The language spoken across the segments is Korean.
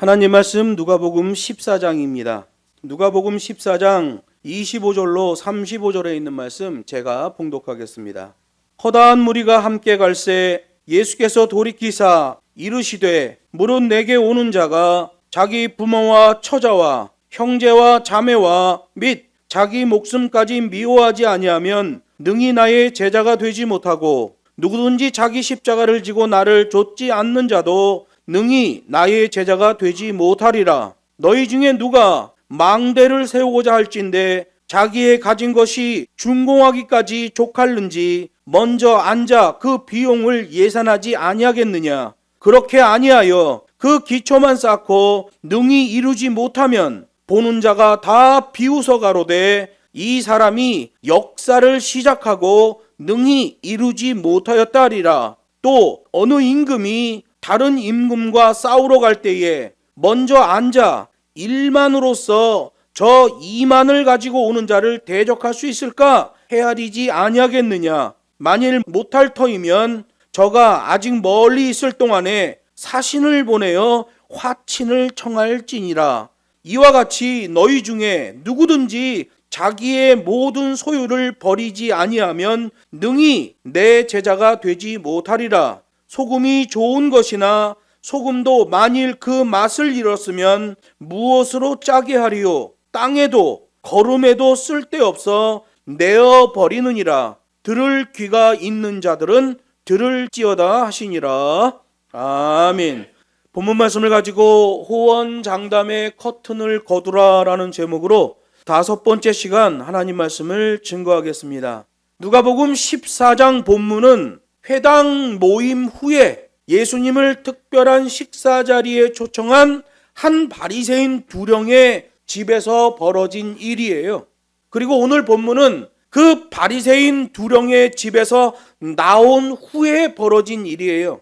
하나님 말씀 누가복음 14장입니다. 누가복음 14장 25절로 35절에 있는 말씀 제가 봉독하겠습니다. 허다한 무리가 함께 갈새 예수께서 돌이키사 이르시되 무릇 내게 오는 자가 자기 부모와 처자와 형제와 자매와 및 자기 목숨까지 미워하지 아니하면 능히 나의 제자가 되지 못하고 누구든지 자기 십자가를 지고 나를 좇지 않는 자도 능히 나의 제자가 되지 못하리라. 너희 중에 누가 망대를 세우고자 할진대 자기의 가진 것이 준공하기까지 족할는지 먼저 앉아 그 비용을 예산하지 아니하겠느냐. 그렇게 아니하여 그 기초만 쌓고 능히 이루지 못하면 보는 자가 다 비웃어 가로되 이 사람이 역사를 시작하고 능히 이루지 못하였다 하리라. 또 어느 임금이 다른 임금과 싸우러 갈 때에 먼저 앉아 1만으로서 저 2만을 가지고 오는 자를 대적할 수 있을까 헤아리지 아니하겠느냐. 만일 못할 터이면 저가 아직 멀리 있을 동안에 사신을 보내어 화친을 청할지니라. 이와 같이 너희 중에 누구든지 자기의 모든 소유를 버리지 아니하면 능히 내 제자가 되지 못하리라. 소금이 좋은 것이나 소금도 만일 그 맛을 잃었으면 무엇으로 짜게 하리요. 땅에도 거름에도 쓸데없어 내어 버리느니라. 들을 귀가 있는 자들은 들을지어다 하시니라. 아멘. 본문 말씀을 가지고 호언장담의 커튼을 거두라라는 제목으로 5번째 시간 하나님 말씀을 증거하겠습니다. 누가복음 14장 본문은 회당 모임 후에 예수님을 특별한 식사 자리에 초청한 한 바리새인 2명의 집에서 벌어진 일이에요. 그리고 오늘 본문은 그 바리새인 2명의 집에서 나온 후에 벌어진 일이에요.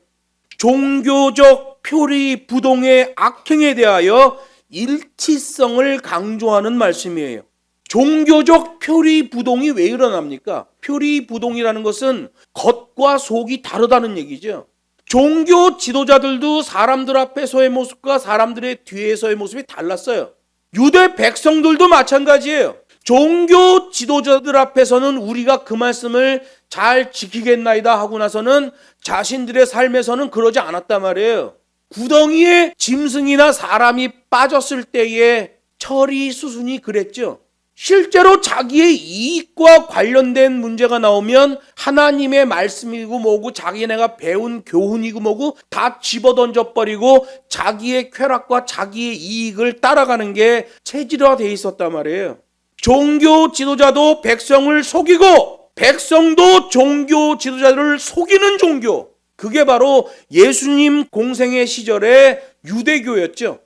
종교적 표리 부동의 악행에 대하여 일치성을 강조하는 말씀이에요. 종교적 표리 부동이 왜 일어납니까? 표리 부동이라는 것은 겉과 속이 다르다는 얘기죠. 종교 지도자들도 사람들 앞에서의 모습과 사람들의 뒤에서의 모습이 달랐어요. 유대 백성들도 마찬가지예요. 종교 지도자들 앞에서는 우리가 그 말씀을 잘 지키겠나이다 하고 나서는 자신들의 삶에서는 그러지 않았단 말이에요. 구덩이에 짐승이나 사람이 빠졌을 때의 처리 수순이 그랬죠. 실제로 자기의 이익과 관련된 문제가 나오면 하나님의 말씀이고 뭐고 자기네가 배운 교훈이고 뭐고 다 집어던져 버리고 자기의 쾌락과 자기의 이익을 따라가는 게 체질화되어 있었단 말이에요. 종교 지도자도 백성을 속이고 백성도 종교 지도자들을 속이는 종교, 그게 바로 예수님 공생의 시절의 유대교였죠.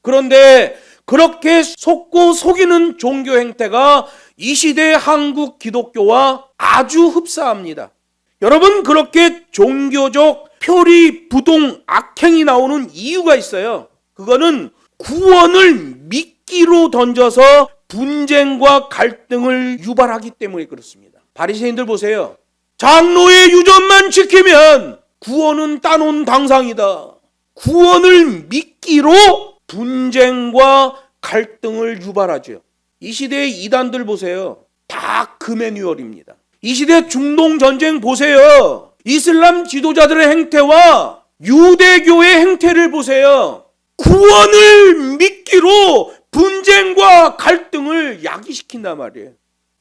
그런데 그렇게 속고 속이는 종교 행태가 이 시대의 한국 기독교와 아주 흡사합니다. 여러분, 그렇게 종교적 표리 부동 악행이 나오는 이유가 있어요. 그거는 구원을 미끼로 던져서 분쟁과 갈등을 유발하기 때문에 그렇습니다. 바리새인들 보세요. 장로의 유전만 지키면 구원은 따놓은 당상이다. 구원을 미끼로 분쟁과 갈등을 유발하죠. 이 시대의 이단들 보세요. 다 금애뉴얼입니다. 이 시대 중동 전쟁 보세요. 이슬람 지도자들의 행태와 유대교의 행태를 보세요. 구원을 미끼로 분쟁과 갈등을 야기시킨단 말이에요.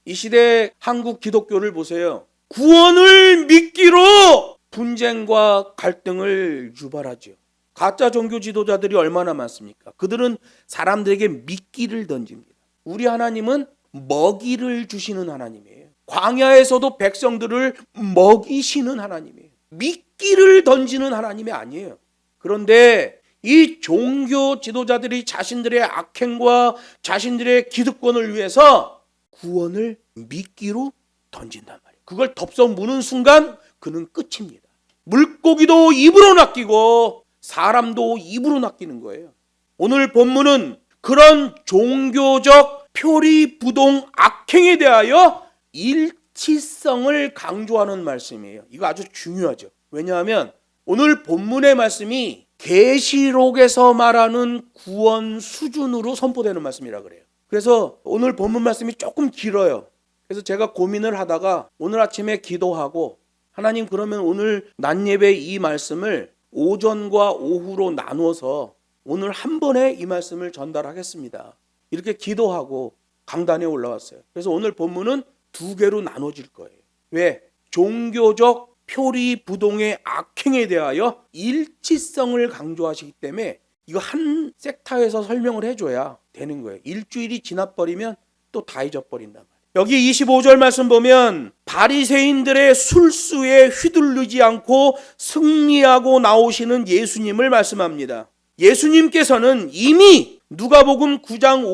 이 시대 한국 기독교를 보세요. 구원을 미끼로 분쟁과 갈등을 유발하죠. 가짜 종교 지도자들이 얼마나 많습니까? 그들은 사람들에게 미끼를 던집니다. 우리 하나님은 먹이를 주시는 하나님이에요. 광야에서도 백성들을 먹이시는 하나님이에요. 미끼를 던지는 하나님이 아니에요. 그런데 이 종교 지도자들이 자신들의 악행과 자신들의 기득권을 위해서 구원을 미끼로 던진단 말이에요. 그걸 덥석 무는 순간 그는 끝입니다. 물고기도 입으로 낚이고 사람도 입으로 낚이는 거예요. 오늘 본문은 그런 종교적 표리 부동 악행에 대하여 일치성을 강조하는 말씀이에요. 이거 아주 중요하죠. 왜냐하면 오늘 본문의 말씀이 계시록에서 말하는 구원 수준으로 선포되는 말씀이라 그래요. 그래서 오늘 본문 말씀이 조금 길어요. 그래서 제가 고민을 하다가 오늘 아침에 기도하고, 하나님, 그러면 오늘 낮 예배 이 말씀을 오전과 오후로 나눠서 오늘 한 번에 이 말씀을 전달하겠습니다, 이렇게 기도하고 강단에 올라왔어요. 그래서 오늘 본문은 두 개로 나눠질 거예요. 왜? 종교적 표리부동의 악행에 대하여 일치성을 강조하시기 때문에 이거 한 섹터에서 설명을 해줘야 되는 거예요. 일주일이 지나버리면 또 다 잊어버린단 말이에요. 여기 25절 말씀 보면 바리새인들의 술수에 휘둘리지 않고 승리하고 나오시는 예수님을 말씀합니다. 예수님께서는 이미 누가복음 9장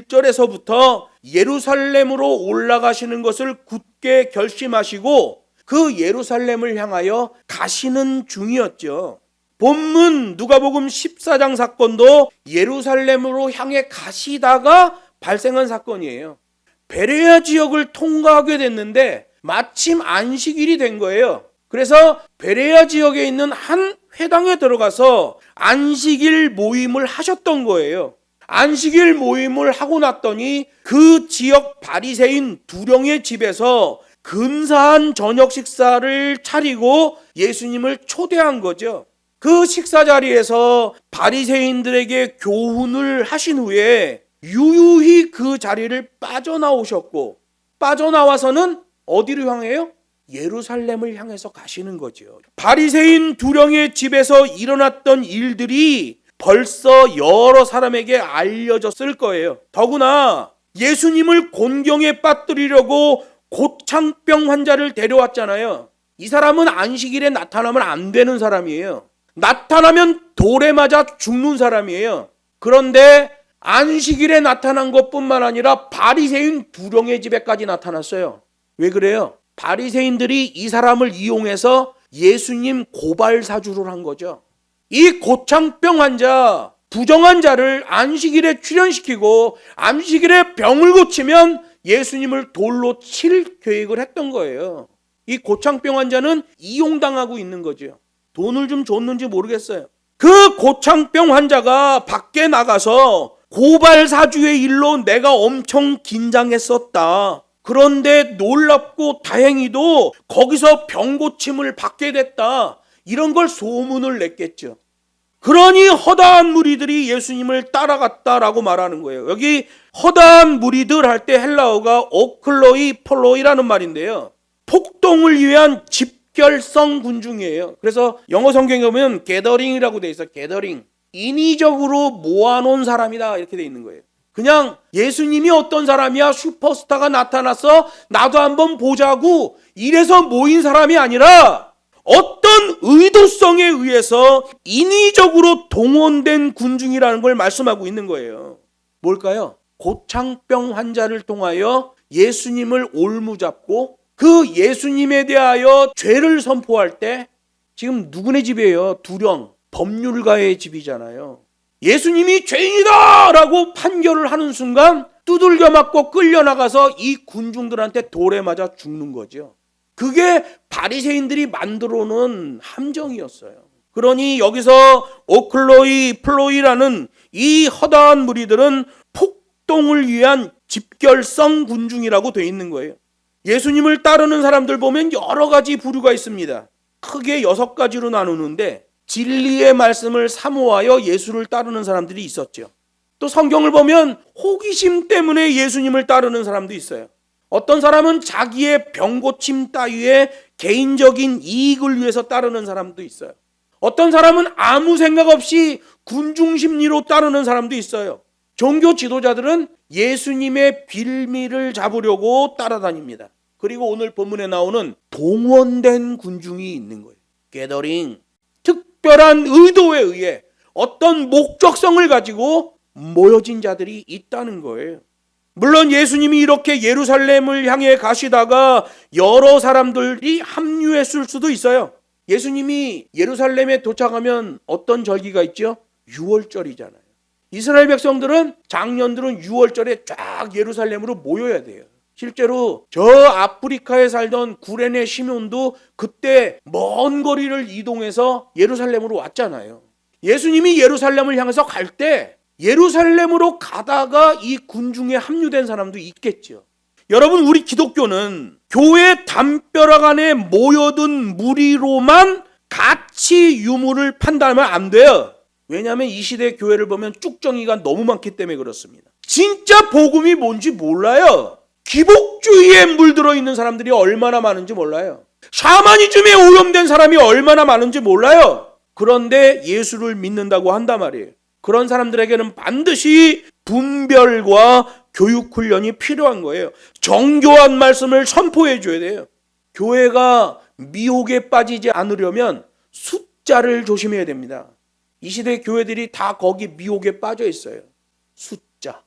51절에서부터 예루살렘으로 올라가시는 것을 굳게 결심하시고 그 예루살렘을 향하여 가시는 중이었죠. 본문 누가복음 14장 사건도 예루살렘으로 향해 가시다가 발생한 사건이에요. 베레아 지역을 통과하게 됐는데 마침 안식일이 된 거예요. 그래서 베레아 지역에 있는 한 회당에 들어가서 안식일 모임을 하셨던 거예요. 안식일 모임을 하고 났더니 그 지역 바리새인 두령의 집에서 근사한 저녁 식사를 차리고 예수님을 초대한 거죠. 그 식사 자리에서 바리새인들에게 교훈을 하신 후에 유유히 그 자리를 빠져나오셨고, 빠져나와서는 어디로 향해요? 예루살렘을 향해서 가시는 거죠. 바리새인 두령의 집에서 일어났던 일들이 벌써 여러 사람에게 알려졌을 거예요. 더구나 예수님을 곤경에 빠뜨리려고 고창병 환자를 데려왔잖아요. 이 사람은 안식일에 나타나면 안 되는 사람이에요. 나타나면 돌에 맞아 죽는 사람이에요. 그런데 안식일에 나타난 것뿐만 아니라 바리새인 두령의 집에까지 나타났어요. 왜 그래요? 바리새인들이 이 사람을 이용해서 예수님 고발 사주를 한 거죠. 이 고창병 환자, 부정한 자를 안식일에 출연시키고 안식일에 병을 고치면 예수님을 돌로 칠 계획을 했던 거예요. 이 고창병 환자는 이용당하고 있는 거죠. 돈을 좀 줬는지 모르겠어요. 그 고창병 환자가 밖에 나가서 고발 사주의 일로 내가 엄청 긴장했었다. 그런데 놀랍고 다행히도 거기서 병 고침을 받게 됐다. 이런 걸 소문을 냈겠죠. 그러니 허다한 무리들이 예수님을 따라갔다라고 말하는 거예요. 여기 허다한 무리들 할 때 헬라어가 오클로이 폴로이라는 말인데요. 폭동을 위한 집결성 군중이에요. 그래서 영어 성경에 보면 게더링이라고 돼 있어요. 게더링. 인위적으로 모아놓은 사람이다, 이렇게 돼 있는 거예요. 그냥 예수님이 어떤 사람이야, 슈퍼스타가 나타나서 나도 한번 보자고 이래서 모인 사람이 아니라 어떤 의도성에 의해서 인위적으로 동원된 군중이라는 걸 말씀하고 있는 거예요. 뭘까요? 고창병 환자를 통하여 예수님을 올무잡고 그 예수님에 대하여 죄를 선포할 때, 지금 누구네 집이에요? 두령, 법률가의 집이잖아요. 예수님이 죄인이다 라고 판결을 하는 순간 두들겨 맞고 끌려나가서 이 군중들한테 돌에 맞아 죽는 거죠. 그게 바리새인들이 만들어 놓은 함정이었어요. 그러니 여기서 오클로이 플로이라는 이 허다한 무리들은 폭동을 위한 집결성 군중이라고 돼 있는 거예요. 예수님을 따르는 사람들 보면 여러 가지 부류가 있습니다. 크게 6가지로 나누는데 진리의 말씀을 사모하여 예수를 따르는 사람들이 있었죠. 또 성경을 보면 호기심 때문에 예수님을 따르는 사람도 있어요. 어떤 사람은 자기의 병고침 따위의 개인적인 이익을 위해서 따르는 사람도 있어요. 어떤 사람은 아무 생각 없이 군중심리로 따르는 사람도 있어요. 종교 지도자들은 예수님의 빌미를 잡으려고 따라다닙니다. 그리고 오늘 본문에 나오는 동원된 군중이 있는 거예요. 게더링. 특별한 의도에 의해 어떤 목적성을 가지고 모여진 자들이 있다는 거예요. 물론 예수님이 이렇게 예루살렘을 향해 가시다가 여러 사람들이 합류했을 수도 있어요. 예수님이 예루살렘에 도착하면 어떤 절기가 있죠? 유월절이잖아요. 이스라엘 백성들은 작년들은 유월절에 쫙 예루살렘으로 모여야 돼요. 실제로 저 아프리카에 살던 구레네 시몬도 그때 먼 거리를 이동해서 예루살렘으로 왔잖아요. 예수님이 예루살렘을 향해서 갈 때 예루살렘으로 가다가 이 군중에 합류된 사람도 있겠죠. 여러분, 우리 기독교는 교회 담벼락 안에 모여든 무리로만 가치 유무를 판단하면 안 돼요. 왜냐하면 이 시대 교회를 보면 쭉정이가 너무 많기 때문에 그렇습니다. 진짜 복음이 뭔지 몰라요. 기복주의에 물들어 있는 사람들이 얼마나 많은지 몰라요. 샤머니즘에 오염된 사람이 얼마나 많은지 몰라요. 그런데 예수를 믿는다고 한단 말이에요. 그런 사람들에게는 반드시 분별과 교육훈련이 필요한 거예요. 정교한 말씀을 선포해 줘야 돼요. 교회가 미혹에 빠지지 않으려면 숫자를 조심해야 됩니다. 이 시대 교회들이 다 거기 미혹에 빠져 있어요. 숫자.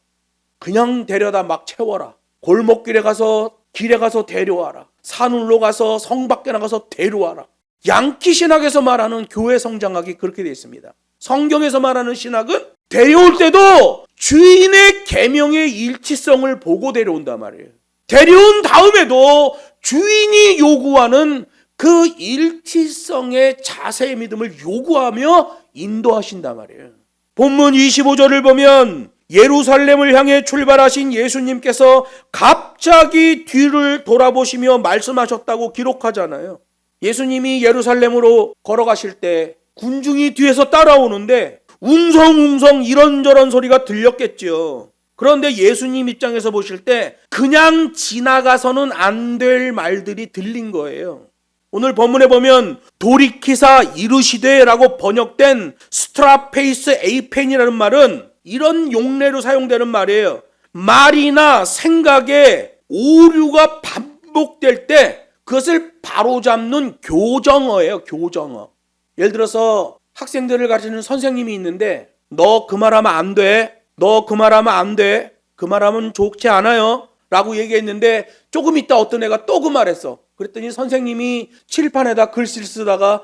그냥 데려다 막 채워라. 골목길에 가서 길에 가서 데려와라. 산울로 가서 성 밖에 나가서 데려와라. 양키 신학에서 말하는 교회 성장학이 그렇게 되어 있습니다. 성경에서 말하는 신학은 데려올 때도 주인의 계명의 일치성을 보고 데려온단 말이에요. 데려온 다음에도 주인이 요구하는 그 일치성의 자세의 믿음을 요구하며 인도하신단 말이에요. 본문 25절을 보면 예루살렘을 향해 출발하신 예수님께서 갑자기 뒤를 돌아보시며 말씀하셨다고 기록하잖아요. 예수님이 예루살렘으로 걸어가실 때 군중이 뒤에서 따라오는데 웅성웅성 이런저런 소리가 들렸겠죠. 그런데 예수님 입장에서 보실 때 그냥 지나가서는 안 될 말들이 들린 거예요. 오늘 본문에 보면 돌이키사 이르시되라고 번역된 스트라페이스 에이펜이라는 말은 이런 용례로 사용되는 말이에요. 말이나 생각에 오류가 반복될 때 그것을 바로잡는 교정어예요. 교정어. 예를 들어서 학생들을 가르치는 선생님이 있는데 너 그 말하면 안 돼. 너 그 말하면 안 돼. 그 말하면 좋지 않아요. 라고 얘기했는데 조금 있다 어떤 애가 또 그 말했어. 그랬더니 선생님이 칠판에다 글씨를 쓰다가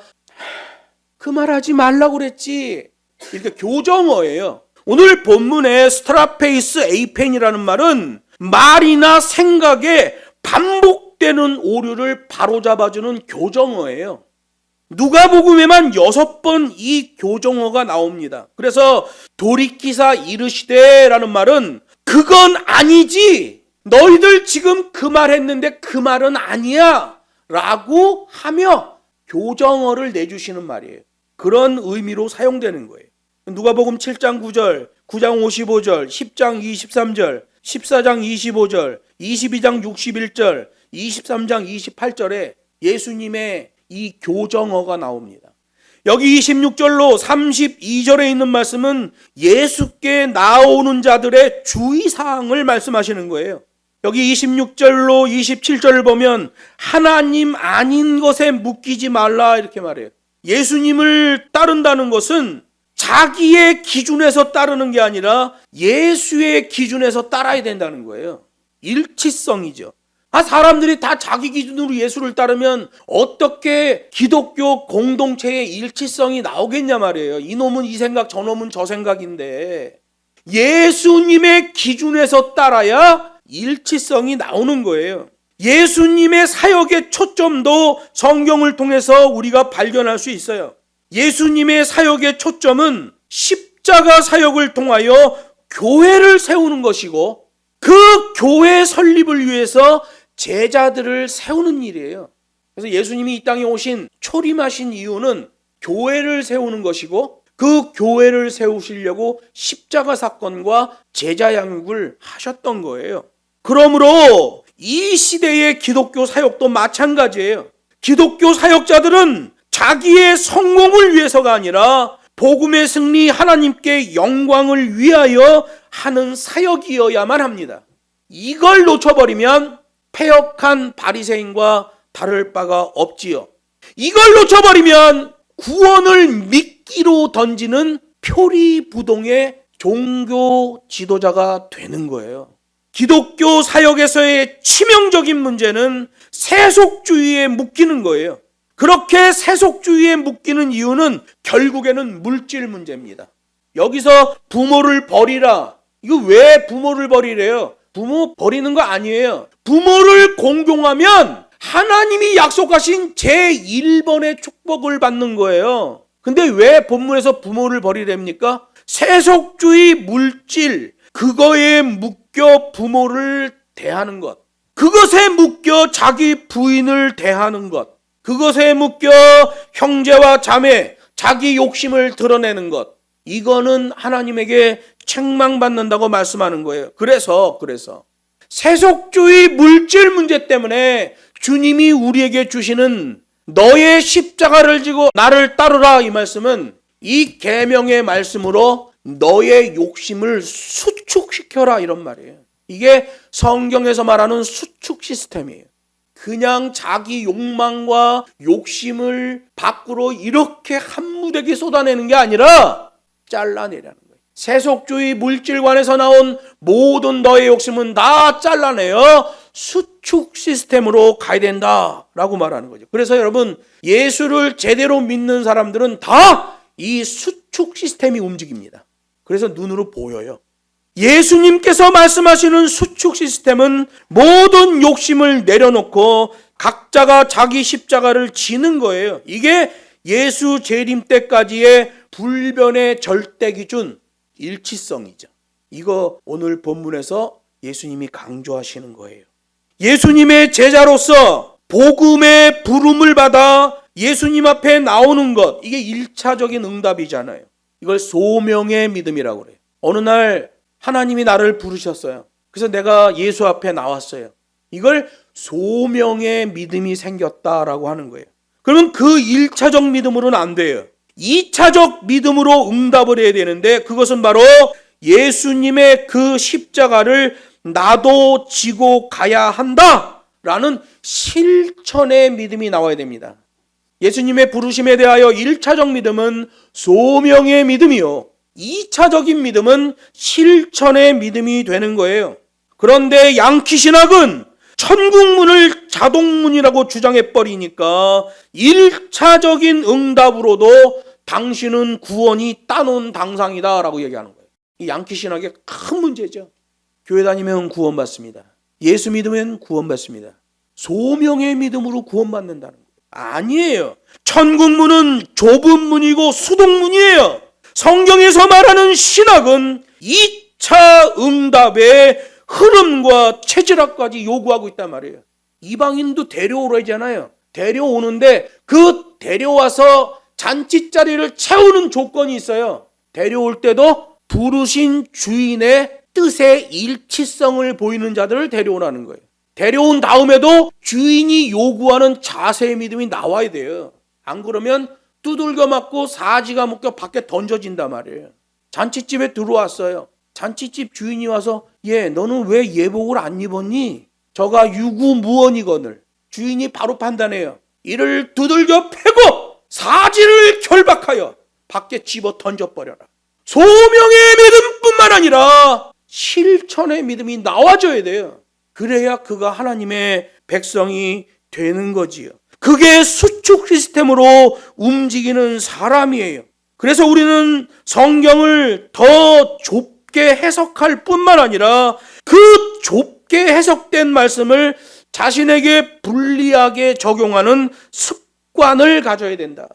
그 말하지 말라고 그랬지. 이렇게 교정어예요. 오늘 본문의 스트라페이스 에이펜이라는 말은 말이나 생각에 반복되는 오류를 바로잡아주는 교정어예요. 누가복음에만 6번 이 교정어가 나옵니다. 그래서 돌이키사 이르시되라는 말은 그건 아니지. 너희들 지금 그 말 했는데 그 말은 아니야. 라고 하며 교정어를 내주시는 말이에요. 그런 의미로 사용되는 거예요. 누가복음 7장 9절, 9장 55절, 10장 23절, 14장 25절, 22장 61절, 23장 28절에 예수님의 이 교정어가 나옵니다. 여기 26절로 32절에 있는 말씀은 예수께 나오는 자들의 주의사항을 말씀하시는 거예요. 여기 26절로 27절을 보면 하나님 아닌 것에 묶이지 말라 이렇게 말해요. 예수님을 따른다는 것은 자기의 기준에서 따르는 게 아니라 예수의 기준에서 따라야 된다는 거예요. 일치성이죠. 사람들이 다 자기 기준으로 예수를 따르면 어떻게 기독교 공동체의 일치성이 나오겠냐 말이에요. 이놈은 이 생각, 저놈은 저 생각인데 예수님의 기준에서 따라야 일치성이 나오는 거예요. 예수님의 사역의 초점도 성경을 통해서 우리가 발견할 수 있어요. 예수님의 사역의 초점은 십자가 사역을 통하여 교회를 세우는 것이고 그 교회 설립을 위해서 제자들을 세우는 일이에요. 그래서 예수님이 이 땅에 오신 초림하신 이유는 교회를 세우는 것이고 그 교회를 세우시려고 십자가 사건과 제자 양육을 하셨던 거예요. 그러므로 이 시대의 기독교 사역도 마찬가지예요. 기독교 사역자들은 자기의 성공을 위해서가 아니라 복음의 승리, 하나님께 영광을 위하여 하는 사역이어야만 합니다. 이걸 놓쳐버리면 패역한 바리새인과 다를 바가 없지요. 이걸 놓쳐버리면 구원을 미끼로 던지는 표리부동의 종교 지도자가 되는 거예요. 기독교 사역에서의 치명적인 문제는 세속주의에 묶이는 거예요. 그렇게 세속주의에 묶이는 이유는 결국에는 물질 문제입니다. 여기서 부모를 버리라. 이거 왜 부모를 버리래요? 부모 버리는 거 아니에요. 부모를 공경하면 하나님이 약속하신 제1번의 축복을 받는 거예요. 근데 왜 본문에서 부모를 버리랍니까? 세속주의 물질, 그거에 묶여 부모를 대하는 것, 그것에 묶여 자기 부인을 대하는 것, 그것에 묶여 형제와 자매, 자기 욕심을 드러내는 것, 이거는 하나님에게 책망받는다고 말씀하는 거예요. 그래서 세속주의 물질 문제 때문에 주님이 우리에게 주시는 너의 십자가를 지고 나를 따르라, 이 말씀은 이 계명의 말씀으로 너의 욕심을 수축시켜라, 이런 말이에요. 이게 성경에서 말하는 수축 시스템이에요. 그냥 자기 욕망과 욕심을 밖으로 이렇게 한 무더기 쏟아내는 게 아니라 잘라내라는 거예요. 세속주의 물질관에서 나온 모든 너의 욕심은 다 잘라내어 수축 시스템으로 가야 된다라고 말하는 거죠. 그래서 여러분, 예수를 제대로 믿는 사람들은 다 이 수축 시스템이 움직입니다. 그래서 눈으로 보여요. 예수님께서 말씀하시는 수축 시스템은 모든 욕심을 내려놓고 각자가 자기 십자가를 지는 거예요. 이게 예수 재림 때까지의 불변의 절대 기준, 일치성이죠. 이거 오늘 본문에서 예수님이 강조하시는 거예요. 예수님의 제자로서 복음의 부름을 받아 예수님 앞에 나오는 것, 이게 1차적인 응답이잖아요. 이걸 소명의 믿음이라고 그래요. 어느 날 하나님이 나를 부르셨어요. 그래서 내가 예수 앞에 나왔어요. 이걸 소명의 믿음이 생겼다라고 하는 거예요. 그러면 그 1차적 믿음으로는 안 돼요. 2차적 믿음으로 응답을 해야 되는데, 그것은 바로 예수님의 그 십자가를 나도 지고 가야 한다라는 실천의 믿음이 나와야 됩니다. 예수님의 부르심에 대하여 1차적 믿음은 소명의 믿음이요, 2차적인 믿음은 실천의 믿음이 되는 거예요. 그런데 양키 신학은 천국문을 자동문이라고 주장해버리니까 1차적인 응답으로도 당신은 구원이 따놓은 당상이다 라고 얘기하는 거예요. 이 양키 신학의 큰 문제죠. 교회 다니면 구원받습니다. 예수 믿으면 구원받습니다. 소명의 믿음으로 구원받는다는 거예요. 아니에요. 천국문은 좁은 문이고 수동문이에요. 성경에서 말하는 신학은 2차 응답의 흐름과 체질학까지 요구하고 있단 말이에요. 이방인도 데려오라잖아요. 데려오는데 그 데려와서 잔치자리를 채우는 조건이 있어요. 데려올 때도 부르신 주인의 뜻의 일치성을 보이는 자들을 데려오라는 거예요. 데려온 다음에도 주인이 요구하는 자세의 믿음이 나와야 돼요. 안 그러면 두들겨 맞고 사지가 묶여 밖에 던져진단 말이에요. 잔치집에 들어왔어요. 잔치집 주인이 와서, 너는 왜 예복을 안 입었니? 저가 유구무원이거늘. 주인이 바로 판단해요. 이를 두들겨 패고 사지를 결박하여 밖에 집어 던져버려라. 소명의 믿음뿐만 아니라 실천의 믿음이 나와줘야 돼요. 그래야 그가 하나님의 백성이 되는 거지요. 그게 수축 시스템으로 움직이는 사람이에요. 그래서 우리는 성경을 더 좁게 해석할 뿐만 아니라 그 좁게 해석된 말씀을 자신에게 불리하게 적용하는 습관을 가져야 된다.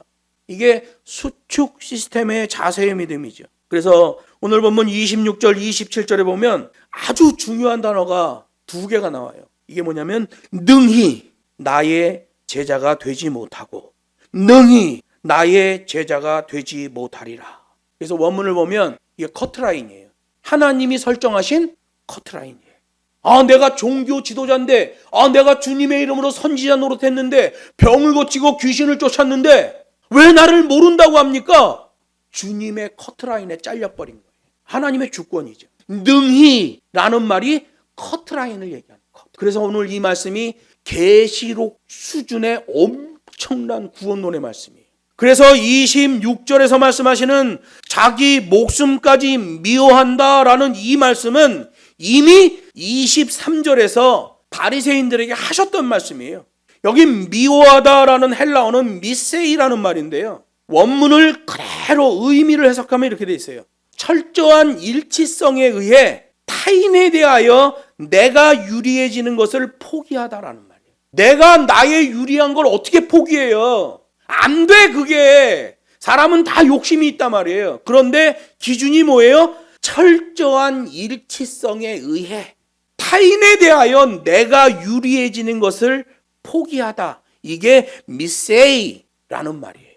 이게 수축 시스템의 자세의 믿음이죠. 그래서 오늘 본문 26절, 27절에 보면 아주 중요한 단어가 2개가 나와요. 이게 뭐냐면 능히 나의 제자가 되지 못하고 능히 나의 제자가 되지 못하리라. 그래서 원문을 보면 이게 커트라인이에요. 하나님이 설정하신 커트라인이에요. 내가 종교 지도자인데, 내가 주님의 이름으로 선지자 노릇했는데, 병을 고치고 귀신을 쫓았는데 왜 나를 모른다고 합니까? 주님의 커트라인에 잘려버린 거예요. 하나님의 주권이죠. 능히라는 말이 커트라인을 얘기하는 것. 그래서 오늘 이 말씀이 계시록 수준의 엄청난 구원론의 말씀이에요. 그래서 26절에서 말씀하시는 자기 목숨까지 미워한다라는 이 말씀은 이미 23절에서 바리새인들에게 하셨던 말씀이에요. 여기 미워하다라는 헬라어는 미세이라는 말인데요. 원문을 그대로 의미를 해석하면 이렇게 돼 있어요. 철저한 일치성에 의해 타인에 대하여 내가 유리해지는 것을 포기하다라는 말이에요. 내가 나의 유리한 걸 어떻게 포기해요? 안 돼, 그게. 사람은 다 욕심이 있단 말이에요. 그런데 기준이 뭐예요? 철저한 일치성에 의해 타인에 대하여 내가 유리해지는 것을 포기하다. 이게 미세이라는 말이에요.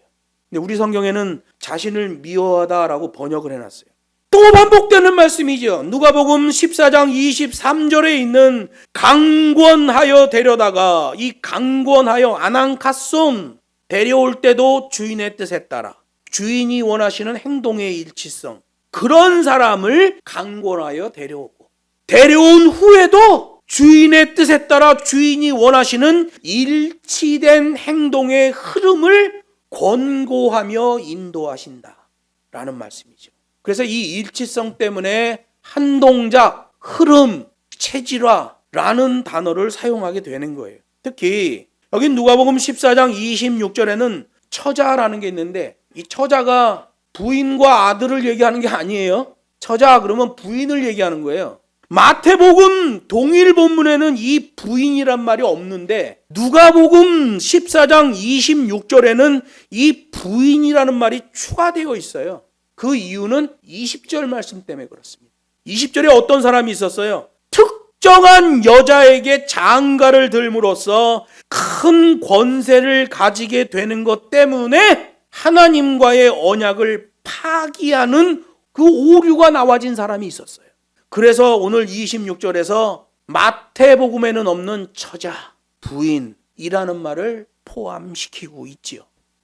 근데 우리 성경에는 자신을 미워하다라고 번역을 해놨어요. 또 반복되는 말씀이죠. 누가복음 14장 23절에 있는 강권하여 데려다가, 이 강권하여 아난카손, 데려올 때도 주인의 뜻에 따라 주인이 원하시는 행동의 일치성, 그런 사람을 강권하여 데려오고, 데려온 후에도 주인의 뜻에 따라 주인이 원하시는 일치된 행동의 흐름을 권고하며 인도하신다 라는 말씀이죠. 그래서 이 일치성 때문에 한 동작, 흐름, 체질화라는 단어를 사용하게 되는 거예요. 특히 여기 누가복음 14장 26절에는 처자라는 게 있는데, 이 처자가 부인과 아들을 얘기하는 게 아니에요. 처자 그러면 부인을 얘기하는 거예요. 마태복음 동일 본문에는 이 부인이란 말이 없는데 누가복음 14장 26절에는 이 부인이라는 말이 추가되어 있어요. 그 이유는 20절 말씀 때문에 그렇습니다. 20절에 어떤 사람이 있었어요? 특정한 여자에게 장가를 들므로써 큰 권세를 가지게 되는 것 때문에 하나님과의 언약을 파기하는 그 오류가 나와진 사람이 있었어요. 그래서 오늘 26절에서 마태복음에는 없는 처자, 부인이라는 말을 포함시키고 있지요.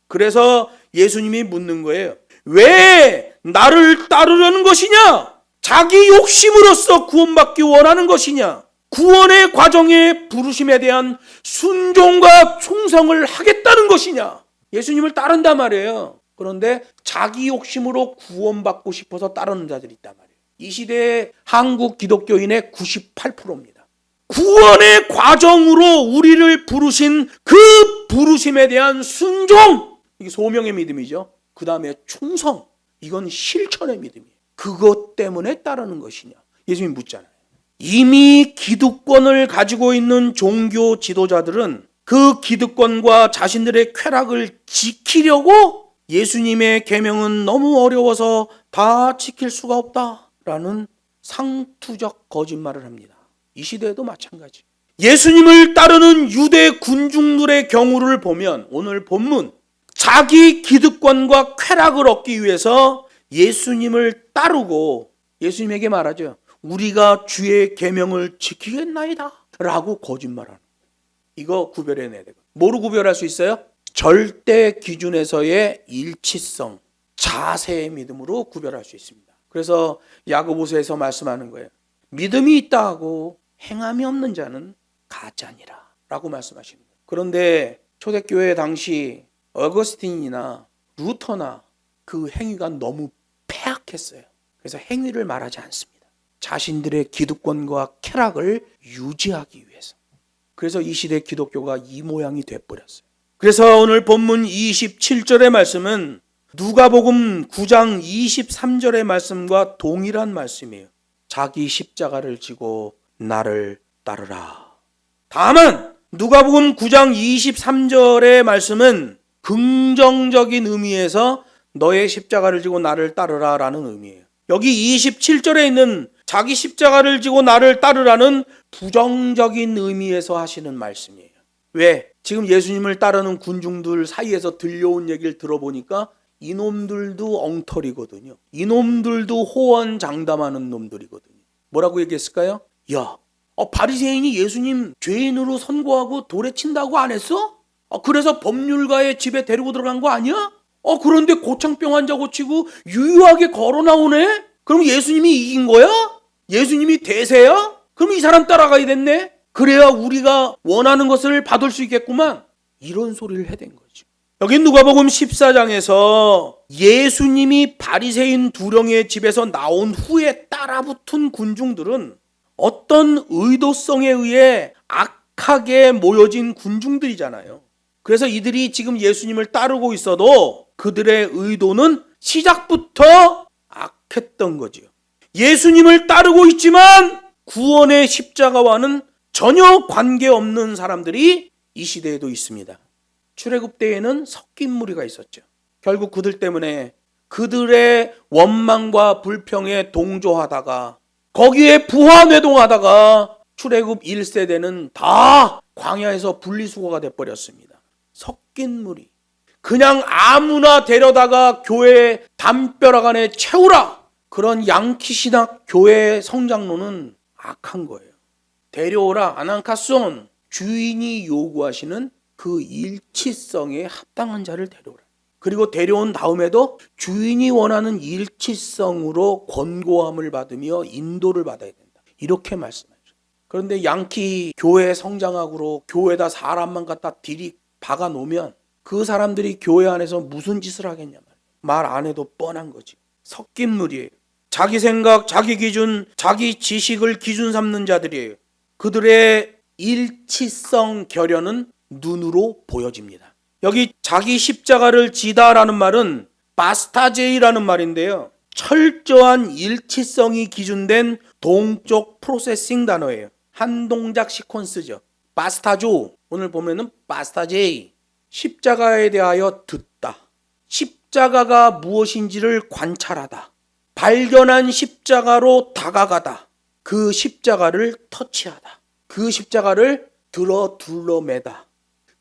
그래서 예수님이 묻는 거예요. 왜 나를 따르려는 것이냐? 자기 욕심으로써 구원받기 원하는 것이냐? 구원의 과정의 부르심에 대한 순종과 충성을 하겠다는 것이냐? 예수님을 따른단 말이에요. 그런데 자기 욕심으로 구원받고 싶어서 따르는 자들이 있단 말이에요. 이 시대의 한국 기독교인의 98%입니다. 구원의 과정으로 우리를 부르신 그 부르심에 대한 순종, 이게 소명의 믿음이죠. 그 다음에 충성, 이건 실천의 믿음이에요. 그것 때문에 따르는 것이냐? 예수님이 묻잖아요. 이미 기득권을 가지고 있는 종교 지도자들은 그 기득권과 자신들의 쾌락을 지키려고 예수님의 계명은 너무 어려워서 다 지킬 수가 없다라는 상투적 거짓말을 합니다. 이 시대에도 마찬가지. 예수님을 따르는 유대 군중들의 경우를 보면 오늘 본문, 자기 기득권과 쾌락을 얻기 위해서 예수님을 따르고 예수님에게 말하죠. 우리가 주의 계명을 지키겠나이다 라고 거짓말하는 거예요. 이거 구별해내야 돼요. 뭐로 구별할 수 있어요? 절대 기준에서의 일치성, 자세의 믿음으로 구별할 수 있습니다. 그래서 야고보서에서 말씀하는 거예요. 믿음이 있다 하고 행함이 없는 자는 가짜니라 라고 말씀하시는 거예요. 그런데 초대교회 당시 어거스틴이나 루터나 그 행위가 너무 폐악했어요. 그래서 행위를 말하지 않습니다. 자신들의 기득권과 쾌락을 유지하기 위해서. 그래서 이 시대 기독교가 이 모양이 돼버렸어요. 그래서 오늘 본문 27절의 말씀은 누가복음 9장 23절의 말씀과 동일한 말씀이에요. 자기 십자가를 지고 나를 따르라. 다만 누가복음 9장 23절의 말씀은 긍정적인 의미에서 너의 십자가를 지고 나를 따르라 라는 의미예요. 여기 27절에 있는 자기 십자가를 지고 나를 따르라는 부정적인 의미에서 하시는 말씀이에요. 왜? 지금 예수님을 따르는 군중들 사이에서 들려온 얘기를 들어보니까 이놈들도 엉터리거든요. 이놈들도 호언장담하는 놈들이거든요. 뭐라고 얘기했을까요? 야, 바리새인이 예수님 죄인으로 선고하고 돌에 친다고 안 했어? 그래서 법률가의 집에 데리고 들어간 거 아니야? 그런데 고창병 환자 고치고 유유하게 걸어 나오네? 그럼 예수님이 이긴 거야? 예수님이 대세야? 그럼 이 사람 따라가야 됐네? 그래야 우리가 원하는 것을 받을 수 있겠구만. 이런 소리를 해댄 거죠. 여기 누가복음 14장에서 예수님이 바리새인 두령의 집에서 나온 후에 따라붙은 군중들은 어떤 의도성에 의해 악하게 모여진 군중들이잖아요. 그래서 이들이 지금 예수님을 따르고 있어도 그들의 의도는 시작부터 악했던 거지요. 예수님을 따르고 있지만 구원의 십자가와는 전혀 관계없는 사람들이 이 시대에도 있습니다. 출애굽 때에는 섞인 무리가 있었죠. 결국 그들 때문에 그들의 원망과 불평에 동조하다가 거기에 부하뇌동하다가 출애굽 1세대는 다 광야에서 분리수거가 돼버렸습니다. 섞인 무리. 그냥 아무나 데려다가 교회 담벼락 안에 채우라. 그런 양키신학 교회 성장로는 악한 거예요. 데려오라 아난카손. 주인이 요구하시는 그 일치성에 합당한 자를 데려오라. 그리고 데려온 다음에도 주인이 원하는 일치성으로 권고함을 받으며 인도를 받아야 된다. 이렇게 말씀하죠. 그런데 양키 교회 성장학으로 교회에다 사람만 갖다 디리 박아 놓으면 그 사람들이 교회 안에서 무슨 짓을 하겠냐 말이에요. 말 안 해도 뻔한 거지. 섞인 무리예요. 자기 생각, 자기 기준, 자기 지식을 기준 삼는 자들이에요. 그들의 일치성 결연은 눈으로 보여집니다. 여기 자기 십자가를 지다라는 말은 바스타제이라는 말인데요. 철저한 일치성이 기준된 동적 프로세싱 단어예요. 한 동작 시퀀스죠. 바스타조, 오늘 보면은 바스타제이. 십자가에 대하여 듣다. 십자가가 무엇인지를 관찰하다. 발견한 십자가로 다가가다. 그 십자가를 터치하다. 그 십자가를 들어 둘러매다.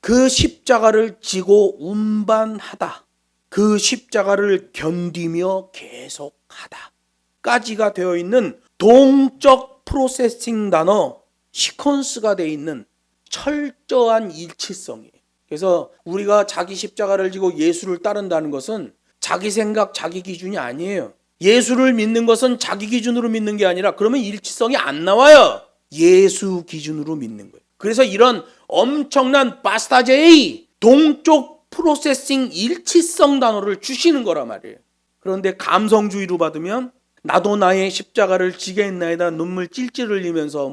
그 십자가를 지고 운반하다. 그 십자가를 견디며 계속하다. 까지가 되어 있는 동적 프로세싱 단어, 시퀀스가 되어 있는 철저한 일치성이에요. 그래서 우리가 자기 십자가를 지고 예수를 따른다는 것은 자기 생각, 자기 기준이 아니에요. 예수를 믿는 것은 자기 기준으로 믿는 게 아니라 그러면 일치성이 안 나와요. 예수 기준으로 믿는 거예요. 그래서 이런 엄청난 바스타제이, 동쪽 프로세싱 일치성 단어를 주시는 거란 말이에요. 그런데 감성주의로 받으면 나도 나의 십자가를 지겠나이다 눈물 찔찔 흘리면서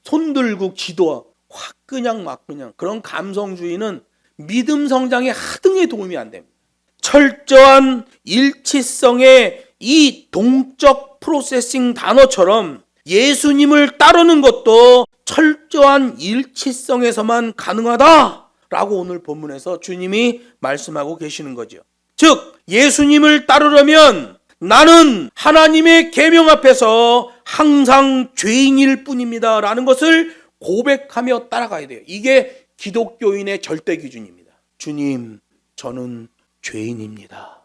손 들고 기도하고 확 그냥 막 그냥 그런 감성주의는 믿음 성장에 하등에 도움이 안 됩니다. 철저한 일치성의 이 동적 프로세싱 단어처럼 예수님을 따르는 것도 철저한 일치성에서만 가능하다라고 오늘 본문에서 주님이 말씀하고 계시는 거죠. 즉 예수님을 따르려면 나는 하나님의 계명 앞에서 항상 죄인일 뿐입니다 라는 것을 고백하며 따라가야 돼요. 이게 기독교인의 절대 기준입니다. 주님, 저는 죄인입니다.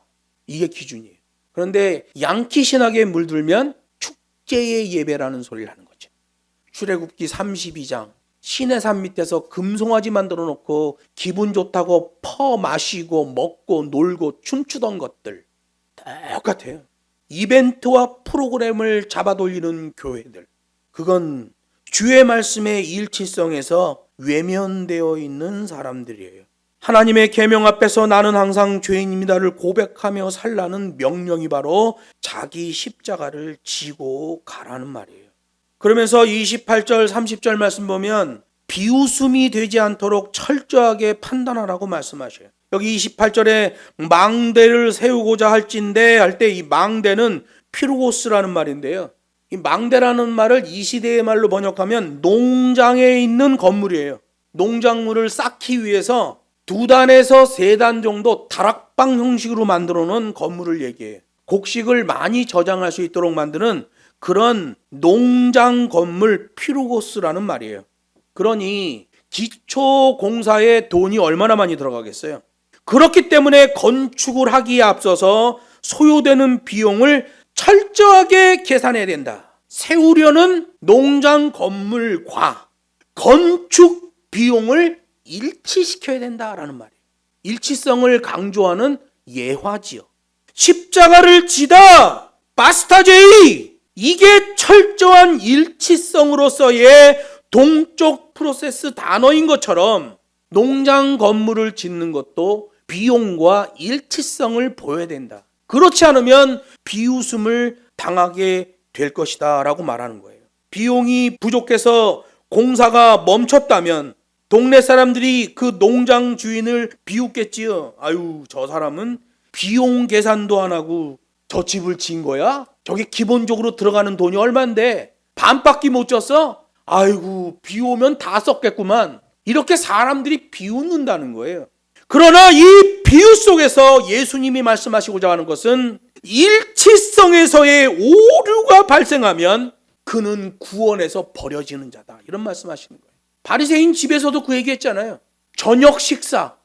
이게 기준이에요. 그런데 양키 신학에 물들면 축제의 예배라는 소리를 하는 거죠. 출애굽기 32장 시내산 밑에서 금송아지 만들어 놓고 기분 좋다고 퍼 마시고 먹고 놀고 춤추던 것들 똑같아요. 이벤트와 프로그램을 잡아 돌리는 교회들, 그건 주의 말씀의 일치성에서 외면되어 있는 사람들이에요. 하나님의 계명 앞에서 나는 항상 죄인입니다를 고백하며 살라는 명령이 바로 자기 십자가를 지고 가라는 말이에요. 그러면서 28절 30절 말씀 보면 비웃음이 되지 않도록 철저하게 판단하라고 말씀하셔요. 여기 28절에 망대를 세우고자 할진대 할 때 이 망대는 피르고스라는 말인데요. 이 망대라는 말을 이 시대의 말로 번역하면 농장에 있는 건물이에요. 농작물을 쌓기 위해서 2단에서 3단 정도 다락방 형식으로 만들어 놓은 건물을 얘기해요. 곡식을 많이 저장할 수 있도록 만드는 그런 농장 건물 피르고스라는 말이에요. 그러니 기초 공사에 돈이 얼마나 많이 들어가겠어요. 그렇기 때문에 건축을 하기에 앞서서 소요되는 비용을 철저하게 계산해야 된다. 세우려는 농장 건물과 건축 비용을 일치시켜야 된다라는 말이에요. 일치성을 강조하는 예화지요. 십자가를 지다, 바스타제이, 이게 철저한 일치성으로서의 동쪽 프로세스 단어인 것처럼 농장 건물을 짓는 것도 비용과 일치성을 보여야 된다. 그렇지 않으면 비웃음을 당하게 될 것이다 라고 말하는 거예요. 비용이 부족해서 공사가 멈췄다면 동네 사람들이 그 농장 주인을 비웃겠지요. 아유, 저 사람은 비용 계산도 안 하고 저 집을 지은 거야? 저게 기본적으로 들어가는 돈이 얼만데 반밖에 못 줬어? 아이고, 비 오면 다 썼겠구만. 이렇게 사람들이 비웃는다는 거예요. 그러나 이 비유 속에서 예수님이 말씀하시고자 하는 것은 일치성에서의 오류가 발생하면 그는 구원에서 버려지는 자다, 이런 말씀하시는 거예요. 바리새인 집에서도 그 얘기했잖아요. 저녁 식사,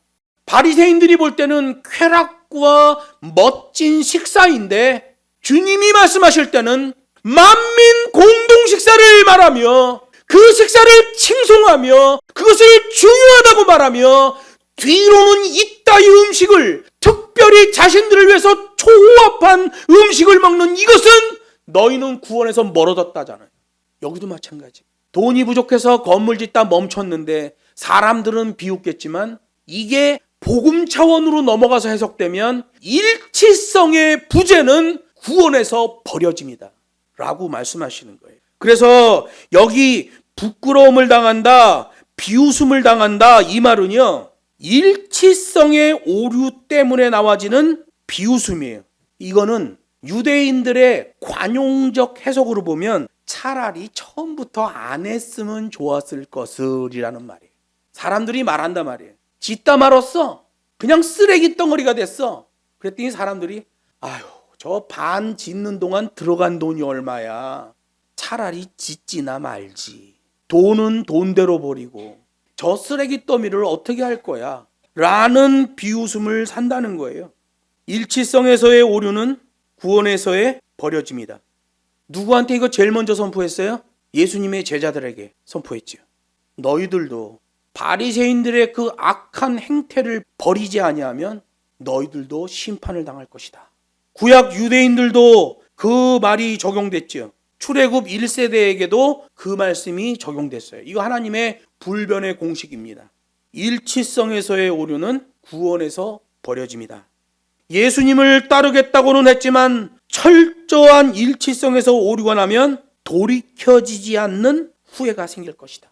바리새인들이 볼 때는 쾌락과 멋진 식사인데 주님이 말씀하실 때는 만민 공동 식사를 말하며 그 식사를 칭송하며 그것을 중요하다고 말하며 뒤로는 이따위 음식을, 특별히 자신들을 위해서 초호합한 음식을 먹는 이것은 너희는 구원에서 멀어졌다잖아요. 여기도 마찬가지. 돈이 부족해서 건물 짓다 멈췄는데 사람들은 비웃겠지만 이게 복음 차원으로 넘어가서 해석되면 일치성의 부재는 구원에서 버려집니다 라고 말씀하시는 거예요. 그래서 여기 부끄러움을 당한다, 비웃음을 당한다, 이 말은요, 일치성의 오류 때문에 나와지는 비웃음이에요. 이거는 유대인들의 관용적 해석으로 보면 차라리 처음부터 안 했으면 좋았을 것을이라는 말이에요. 사람들이 말한단 말이에요. 짓다 말았어. 그냥 쓰레기 덩어리가 됐어. 그랬더니 사람들이 아유, 저 반 짓는 동안 들어간 돈이 얼마야. 차라리 짓지나 말지. 돈은 돈대로 버리고 저 쓰레기 더미를 어떻게 할 거야? 라는 비웃음을 산다는 거예요. 일치성에서의 오류는 구원에서의 버려집니다. 누구한테 이거 제일 먼저 선포했어요? 예수님의 제자들에게 선포했죠. 너희들도 바리새인들의 그 악한 행태를 버리지 아니하면 너희들도 심판을 당할 것이다. 구약 유대인들도 그 말이 적용됐죠. 출애굽 1세대에게도 그 말씀이 적용됐어요. 이거 하나님의 불변의 공식입니다. 일치성에서의 오류는 구원에서 버려집니다. 예수님을 따르겠다고는 했지만 철저한 일치성에서 오류가 나면 돌이켜지지 않는 후회가 생길 것이다.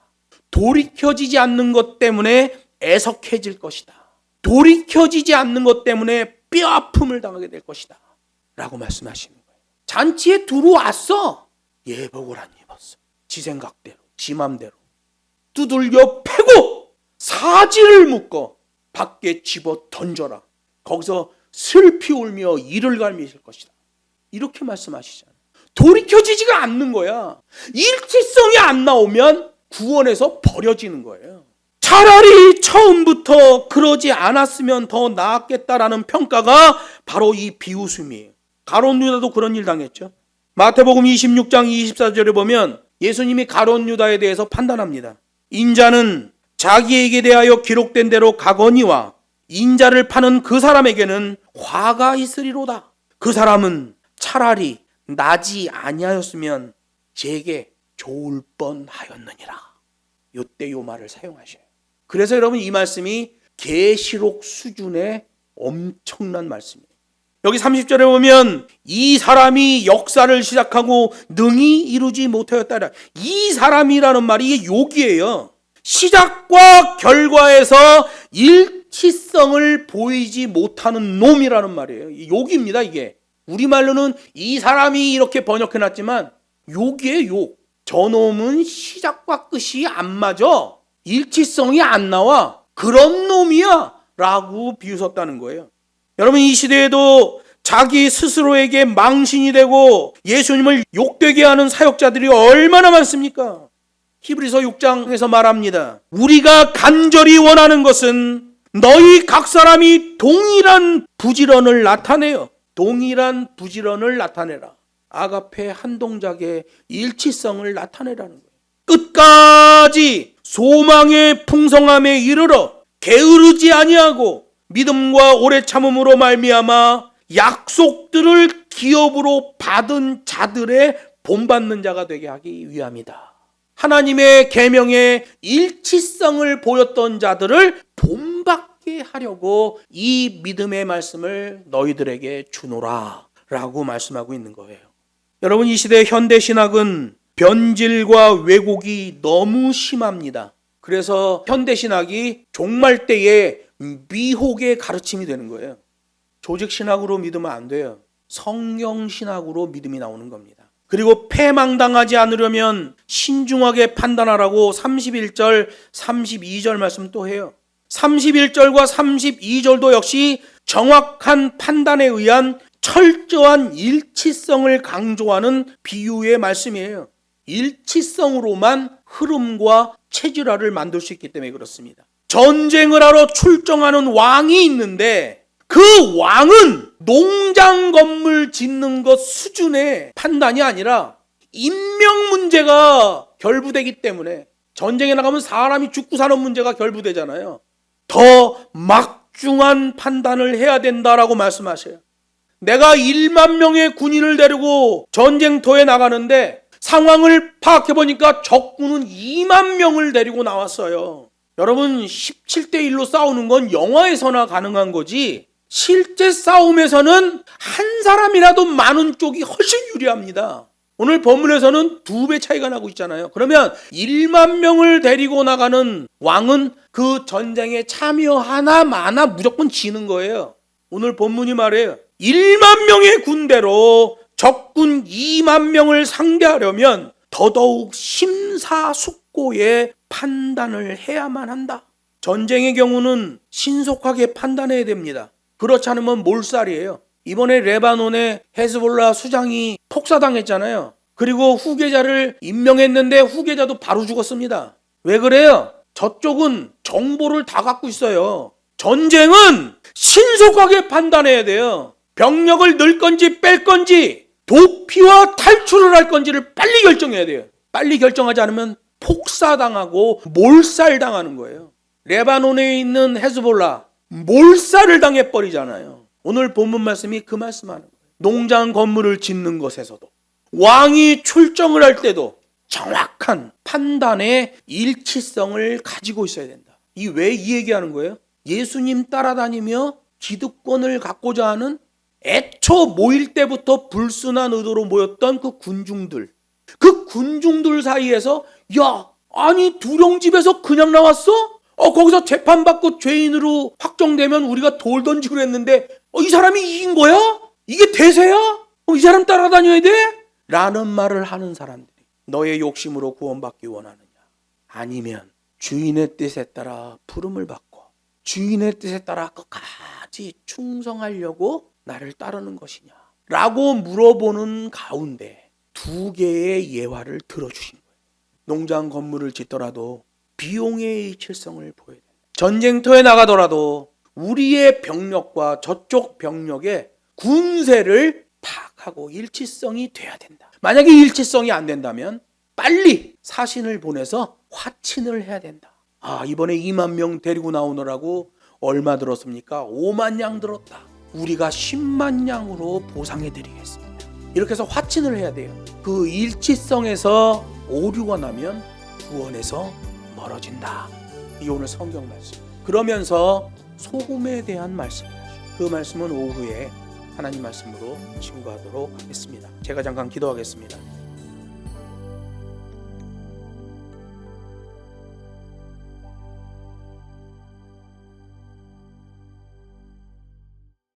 돌이켜지지 않는 것 때문에 애석해질 것이다. 돌이켜지지 않는 것 때문에 뼈아픔을 당하게 될 것이다 라고 말씀하시는 거예요. 잔치에 들어왔어. 예복을 안 입었어. 지 생각대로, 지 맘대로 두들겨 패고 사지를 묶어 밖에 집어 던져라. 거기서 슬피 울며 이를 갈미실 것이다. 이렇게 말씀하시잖아요. 돌이켜지지가 않는 거야. 일치성이 안 나오면 구원에서 버려지는 거예요. 차라리 처음부터 그러지 않았으면 더 나았겠다라는 평가가 바로 이 비웃음이에요. 가룟 유다도 그런 일 당했죠. 마태복음 26장 24절에 보면 예수님이 가룟 유다에 대해서 판단합니다. 인자는 자기에게 대하여 기록된 대로 가거니와 인자를 파는 그 사람에게는 화가 있으리로다. 그 사람은 차라리 나지 아니하였으면 제게 좋을 뻔하였느니라. 요때 요 말을 사용하셔요. 그래서 여러분 이 말씀이 계시록 수준의 엄청난 말씀이에요. 여기 30절에 보면 이 사람이 역사를 시작하고 능히 이루지 못하였다라. 이 사람이라는 말이 이게 욕이에요. 시작과 결과에서 일치성을 보이지 못하는 놈이라는 말이에요. 욕입니다, 이게. 우리말로는 이 사람이 이렇게 번역해놨지만 욕이에요, 욕. 저놈은 시작과 끝이 안 맞아. 일치성이 안 나와. 그런 놈이야 라고 비웃었다는 거예요. 여러분, 이 시대에도 자기 스스로에게 망신이 되고 예수님을 욕되게 하는 사역자들이 얼마나 많습니까? 히브리서 6장에서 말합니다. 우리가 간절히 원하는 것은 너희 각 사람이 동일한 부지런을 나타내요. 동일한 부지런을 나타내라. 아가페 한 동작의 일치성을 나타내라는 거예요. 끝까지 소망의 풍성함에 이르러 게으르지 아니하고 믿음과 오래 참음으로 말미암아 약속들을 기업으로 받은 자들의 본받는 자가 되게 하기 위함이다. 하나님의 계명의 일치성을 보였던 자들을 본받게 하려고 이 믿음의 말씀을 너희들에게 주노라 라고 말씀하고 있는 거예요. 여러분, 이 시대 현대신학은 변질과 왜곡이 너무 심합니다. 그래서 현대신학이 종말 때에 미혹의 가르침이 되는 거예요. 조직신학으로 믿으면 안 돼요. 성경신학으로 믿음이 나오는 겁니다. 그리고 패망당하지 않으려면 신중하게 판단하라고 31절, 32절 말씀 또 해요. 31절과 32절도 역시 정확한 판단에 의한 철저한 일치성을 강조하는 비유의 말씀이에요. 일치성으로만 흐름과 체질화를 만들 수 있기 때문에 그렇습니다. 전쟁을 하러 출정하는 왕이 있는데 그 왕은 농장 건물 짓는 것 수준의 판단이 아니라 인명 문제가 결부되기 때문에 전쟁에 나가면 사람이 죽고 사는 문제가 결부되잖아요. 더 막중한 판단을 해야 된다라고 말씀하셔요. 내가 1만 명의 군인을 데리고 전쟁터에 나가는데 상황을 파악해보니까 적군은 2만 명을 데리고 나왔어요. 여러분, 17대 1로 싸우는 건 영화에서나 가능한 거지 실제 싸움에서는 한 사람이라도 많은 쪽이 훨씬 유리합니다. 오늘 본문에서는 2배 차이가 나고 있잖아요. 그러면 1만 명을 데리고 나가는 왕은 그 전쟁에 참여하나 마나 무조건 지는 거예요. 오늘 본문이 말해요. 1만 명의 군대로 적군 2만 명을 상대하려면 더더욱 심사숙고의 판단을 해야만 한다. 전쟁의 경우는 신속하게 판단해야 됩니다. 그렇지 않으면 몰살이에요. 이번에 레바논의 헤즈볼라 수장이 폭사당했잖아요. 그리고 후계자를 임명했는데 후계자도 바로 죽었습니다. 왜 그래요? 저쪽은 정보를 다 갖고 있어요. 전쟁은 신속하게 판단해야 돼요. 병력을 넣을 건지 뺄 건지 도피와 탈출을 할 건지를 빨리 결정해야 돼요. 빨리 결정하지 않으면 폭사당하고 몰살당하는 거예요. 레바논에 있는 헤즈볼라 몰살을 당해버리잖아요. 오늘 본문 말씀이 그 말씀하는 거예요. 농장 건물을 짓는 것에서도 왕이 출정을 할 때도 정확한 판단의 일치성을 가지고 있어야 된다. 왜 이 얘기하는 거예요? 예수님 따라다니며 기득권을 갖고자 하는 애초 모일 때부터 불순한 의도로 모였던 그 군중들 사이에서 야, 아니 두령집에서 그냥 나왔어? 거기서 재판받고 죄인으로 확정되면 우리가 돌 던지기로 했는데 이 사람이 이긴 거야? 이게 대세야? 이 사람 따라다녀야 돼? 라는 말을 하는 사람들이 너의 욕심으로 구원받기 원하느냐? 아니면 주인의 뜻에 따라 부름을 받고 주인의 뜻에 따라 끝까지 충성하려고 나를 따르는 것이냐? 라고 물어보는 가운데 2개의 예화를 들어주신 거예요. 농장 건물을 짓더라도 비용의 일치성을 보여야 된다. 전쟁터에 나가더라도 우리의 병력과 저쪽 병력의 군세를 파악하고 일치성이 돼야 된다. 만약에 일치성이 안 된다면 빨리 사신을 보내서 화친을 해야 된다. 이번에 2만 명 데리고 나오느라고 얼마 들었습니까? 5만 양 들었다. 우리가 10만 양으로 보상해 드리겠습니다. 이렇게 해서 화친을 해야 돼요. 그 일치성에서 오류가 나면 구원에서 멀어진다. 이 오늘 성경 말씀. 그러면서 소금에 대한 말씀을 하시고 그 말씀은 오후에 하나님 말씀으로 친구하도록 하겠습니다. 제가 잠깐 기도하겠습니다.